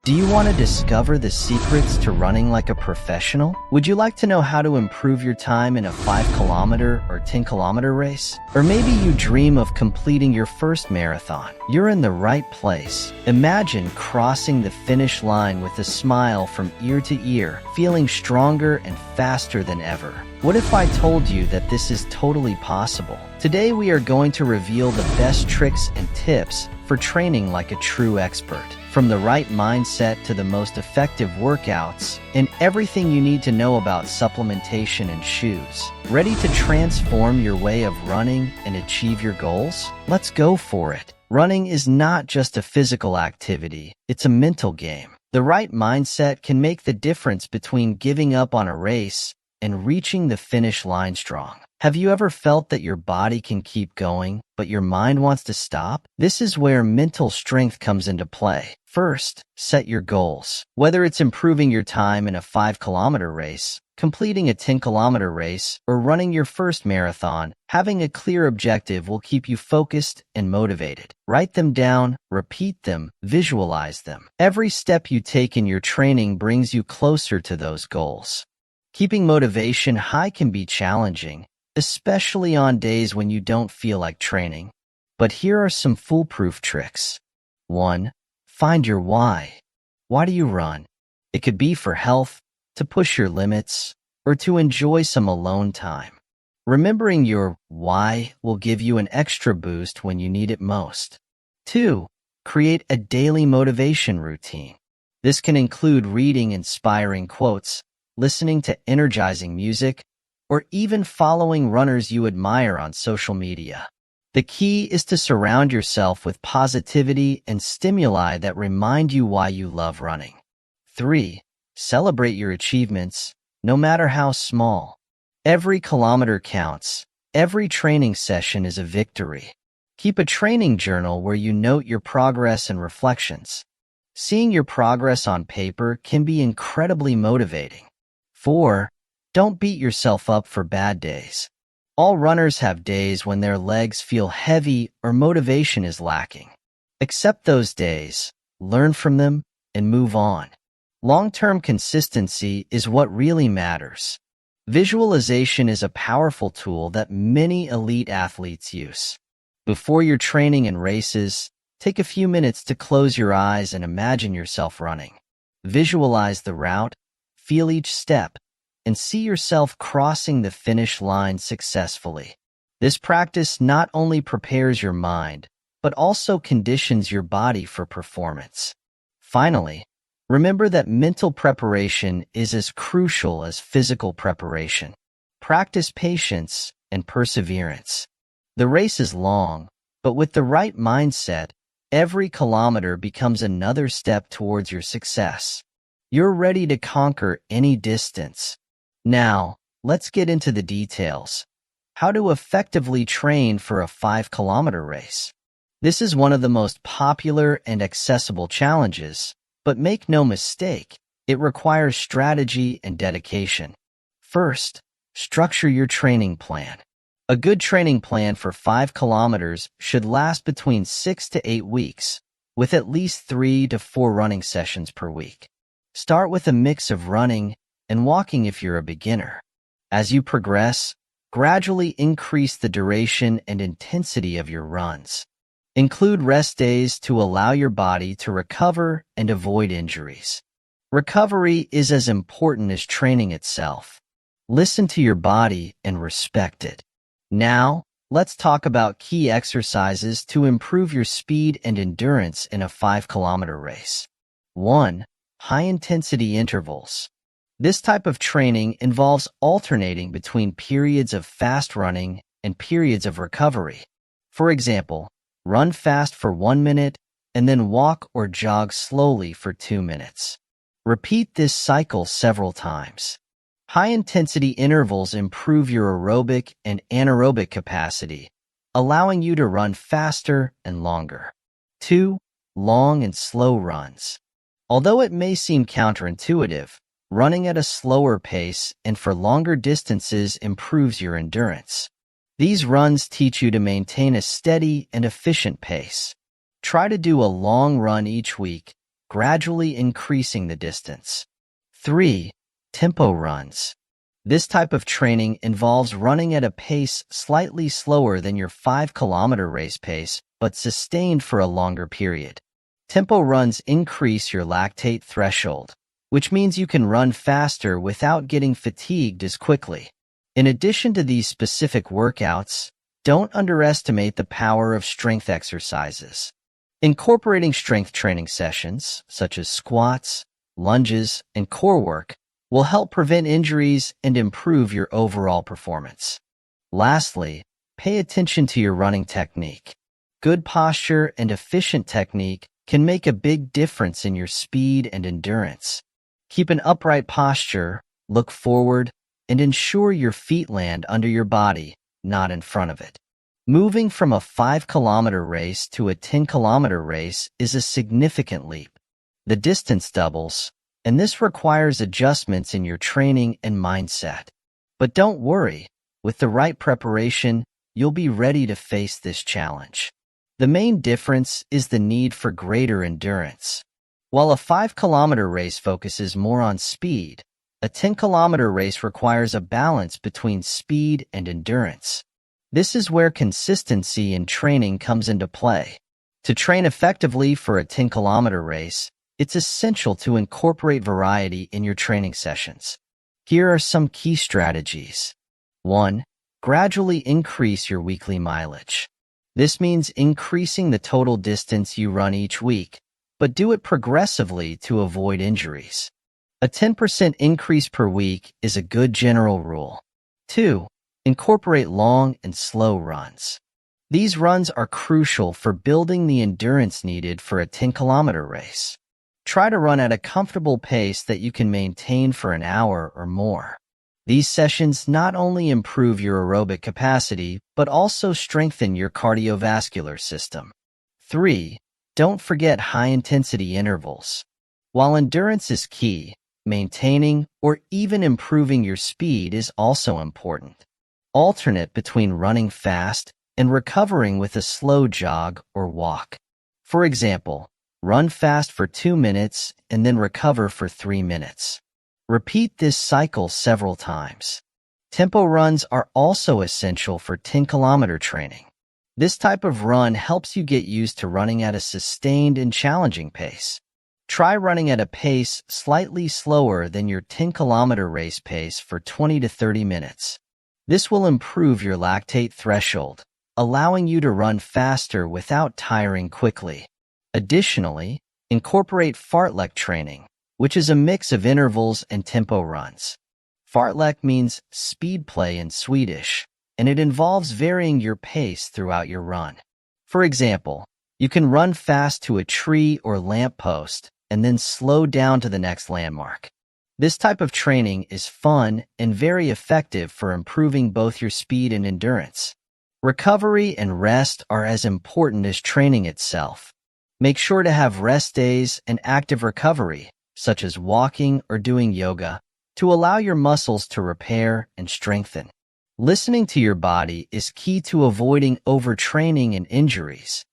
Do you want to discover the secrets to running like a professional? Would you like to know how to improve your time in a 5-kilometer or 10-kilometer race? Or maybe you dream of completing your first marathon. You're in the right place. Imagine crossing the finish line with a smile from ear to ear, feeling stronger and faster than ever. What if I told you that this is totally possible? Today we are going to reveal the best tricks and tips for training like a true expert. From the right mindset to the most effective workouts, and everything you need to know about supplementation and shoes. Ready to transform your way of running and achieve your goals? Let's go for it. Running is not just a physical activity, it's a mental game. The right mindset can make the difference between giving up on a race and reaching the finish line strong. Have you ever felt that your body can keep going, but your mind wants to stop? This is where mental strength comes into play. First, set your goals. Whether it's improving your time in a 5-kilometer race, completing a 10-kilometer race, or running your first marathon, having a clear objective will keep you focused and motivated. Write them down, repeat them, visualize them. Every step you take in your training brings you closer to those goals. Keeping motivation high can be challenging, especially on days when you don't feel like training. But here are some foolproof tricks. 1. Find your why. Why do you run? It could be for health, to push your limits, or to enjoy some alone time. Remembering your why will give you an extra boost when you need it most. 2. Create a daily motivation routine. This can include reading inspiring quotes, listening to energizing music, or even following runners you admire on social media. The key is to surround yourself with positivity and stimuli that remind you why you love running. 3. Celebrate your achievements, no matter how small. Every kilometer counts. Every training session is a victory. Keep a training journal where you note your progress and reflections. Seeing your progress on paper can be incredibly motivating. 4. Don't beat yourself up for bad days. All runners have days when their legs feel heavy or motivation is lacking. Accept those days, learn from them, and move on. Long-term consistency is what really matters. Visualization is a powerful tool that many elite athletes use. Before your training and races, take a few minutes to close your eyes and imagine yourself running. Visualize the route, feel each step, and see yourself crossing the finish line successfully. This practice not only prepares your mind, but also conditions your body for performance. Finally, remember that mental preparation is as crucial as physical preparation. Practice patience and perseverance. The race is long, but with the right mindset, every kilometer becomes another step towards your success. You're ready to conquer any distance. Now, let's get into the details. How to effectively train for a 5-kilometer race. This is one of the most popular and accessible challenges, but make no mistake, it requires strategy and dedication. First, structure your training plan. A good training plan for 5 kilometers should last between 6 to 8 weeks, with at least 3 to 4 running sessions per week. Start with a mix of running and walking if you're a beginner. As you progress, gradually increase the duration and intensity of your runs. Include rest days to allow your body to recover and avoid injuries. Recovery is as important as training itself. Listen to your body and respect it. Now, let's talk about key exercises to improve your speed and endurance in a 5-kilometer race. 1. High-intensity intervals. This type of training involves alternating between periods of fast running and periods of recovery. For example, run fast for 1 minute and then walk or jog slowly for 2 minutes. Repeat this cycle several times. High-intensity intervals improve your aerobic and anaerobic capacity, allowing you to run faster and longer. 2. Long and slow runs. Although it may seem counterintuitive, running at a slower pace and for longer distances improves your endurance. These runs teach you to maintain a steady and efficient pace. Try to do a long run each week, gradually increasing the distance. 3. Tempo runs. This type of training involves running at a pace slightly slower than your 5-kilometer race pace, but sustained for a longer period. Tempo runs increase your lactate threshold, which means you can run faster without getting fatigued as quickly. In addition to these specific workouts, don't underestimate the power of strength exercises. Incorporating strength training sessions, such as squats, lunges, and core work, will help prevent injuries and improve your overall performance. Lastly, pay attention to your running technique. Good posture and efficient technique can make a big difference in your speed and endurance. Keep an upright posture, look forward, and ensure your feet land under your body, not in front of it. Moving from a 5-kilometer race to a 10-kilometer race is a significant leap. The distance doubles, and this requires adjustments in your training and mindset. But don't worry, with the right preparation, you'll be ready to face this challenge. The main difference is the need for greater endurance. While a 5-kilometer race focuses more on speed, a 10-kilometer race requires a balance between speed and endurance. This is where consistency in training comes into play. To train effectively for a 10-kilometer race, it's essential to incorporate variety in your training sessions. Here are some key strategies. 1. Gradually increase your weekly mileage. This means increasing the total distance you run each week, but do it progressively to avoid injuries. A 10% increase per week is a good general rule. 2. Incorporate long and slow runs. These runs are crucial for building the endurance needed for a 10-kilometer race. Try to run at a comfortable pace that you can maintain for an hour or more. These sessions not only improve your aerobic capacity, but also strengthen your cardiovascular system. 3. Don't forget high-intensity intervals. While endurance is key, maintaining or even improving your speed is also important. Alternate between running fast and recovering with a slow jog or walk. For example, run fast for 2 minutes and then recover for 3 minutes. Repeat this cycle several times. Tempo runs are also essential for 10-kilometer training. This type of run helps you get used to running at a sustained and challenging pace. Try running at a pace slightly slower than your 10-kilometer race pace for 20 to 30 minutes. This will improve your lactate threshold, allowing you to run faster without tiring quickly. Additionally, incorporate Fartlek training, which is a mix of intervals and tempo runs. Fartlek means speed play in Swedish, and it involves varying your pace throughout your run. For example, you can run fast to a tree or lamppost and then slow down to the next landmark. This type of training is fun and very effective for improving both your speed and endurance. Recovery and rest are as important as training itself. Make sure to have rest days and active recovery, such as walking or doing yoga, to allow your muscles to repair and strengthen. Listening to your body is key to avoiding overtraining and injuries.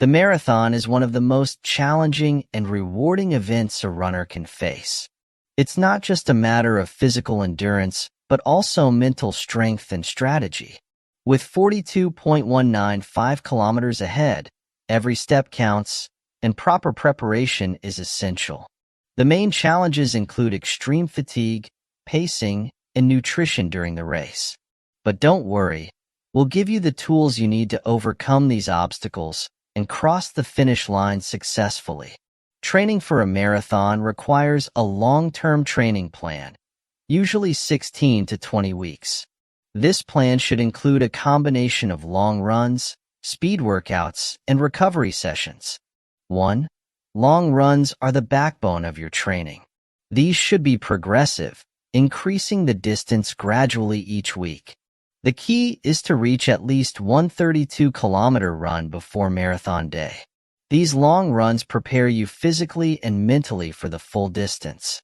The marathon is one of the most challenging and rewarding events a runner can face. It's not just a matter of physical endurance, but also mental strength and strategy. With 42.195 kilometers ahead, every step counts, and proper preparation is essential. The main challenges include extreme fatigue, pacing, and nutrition during the race. But don't worry, we'll give you the tools you need to overcome these obstacles and cross the finish line successfully. Training for a marathon requires a long-term training plan, usually 16 to 20 weeks. This plan should include a combination of long runs, speed workouts, and recovery sessions. 1. Long runs are the backbone of your training. These should be progressive, increasing the distance gradually each week. The key is to reach at least 132-kilometer run before marathon day. These long runs prepare you physically and mentally for the full distance.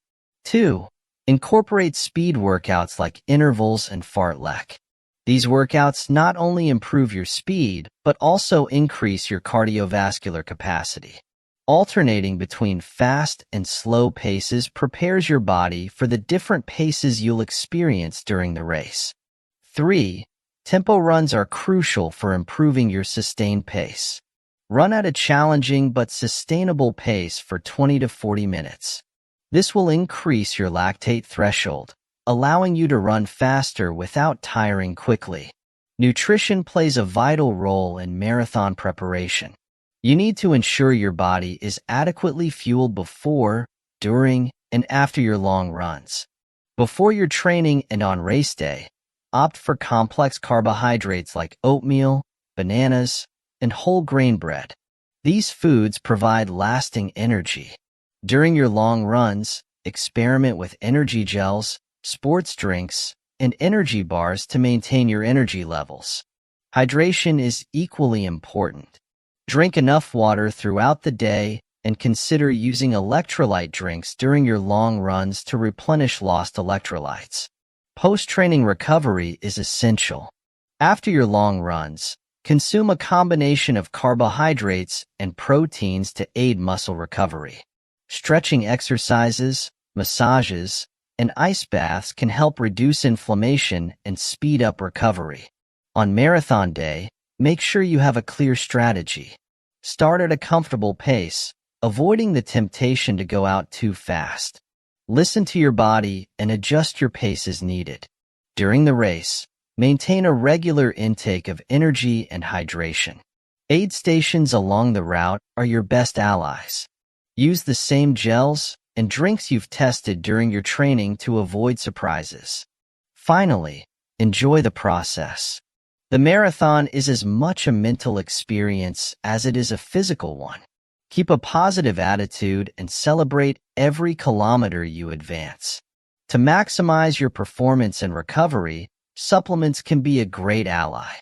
2. Incorporate speed workouts like intervals and Fartlek. These workouts not only improve your speed, but also increase your cardiovascular capacity. Alternating between fast and slow paces prepares your body for the different paces you'll experience during the race. 3. Tempo runs are crucial for improving your sustained pace. Run at a challenging but sustainable pace for 20 to 40 minutes. This will increase your lactate threshold, allowing you to run faster without tiring quickly. Nutrition plays a vital role in marathon preparation. You need to ensure your body is adequately fueled before, during, and after your long runs. Before your training and on race day, opt for complex carbohydrates like oatmeal, bananas, and whole grain bread. These foods provide lasting energy. During your long runs, experiment with energy gels, sports drinks, and energy bars to maintain your energy levels. Hydration is equally important. Drink enough water throughout the day and consider using electrolyte drinks during your long runs to replenish lost electrolytes. Post-training recovery is essential. After your long runs, consume a combination of carbohydrates and proteins to aid muscle recovery. Stretching exercises, massages, and ice baths can help reduce inflammation and speed up recovery. On marathon day, make sure you have a clear strategy. Start at a comfortable pace, avoiding the temptation to go out too fast. Listen to your body and adjust your pace as needed. During the race, maintain a regular intake of energy and hydration. Aid stations along the route are your best allies. Use the same gels and drinks you've tested during your training to avoid surprises. Finally, enjoy the process. The marathon is as much a mental experience as it is a physical one. Keep a positive attitude and celebrate every kilometer you advance. To maximize your performance and recovery, supplements can be a great ally.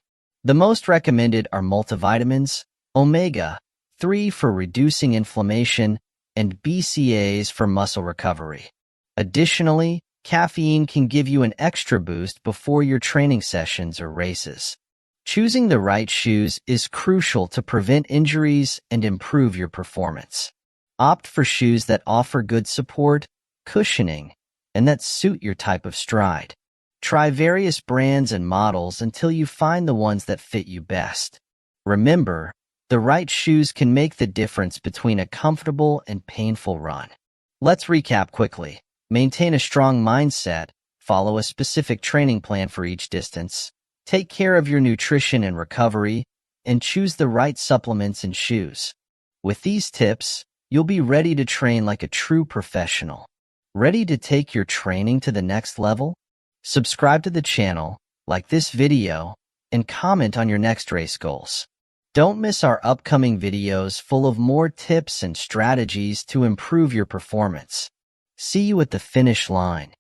The most recommended are multivitamins, omega-3 for reducing inflammation, and BCAAs for muscle recovery. Additionally, caffeine can give you an extra boost before your training sessions or races. Choosing the right shoes is crucial to prevent injuries and improve your performance. Opt for shoes that offer good support, cushioning, and that suit your type of stride. Try various brands and models until you find the ones that fit you best. Remember, the right shoes can make the difference between a comfortable and painful run. Let's recap quickly. Maintain a strong mindset, follow a specific training plan for each distance, take care of your nutrition and recovery, and choose the right supplements and shoes. With these tips, you'll be ready to train like a true professional. Ready to take your training to the next level? Subscribe to the channel, like this video, and comment on your next race goals. Don't miss our upcoming videos full of more tips and strategies to improve your performance. See you at the finish line.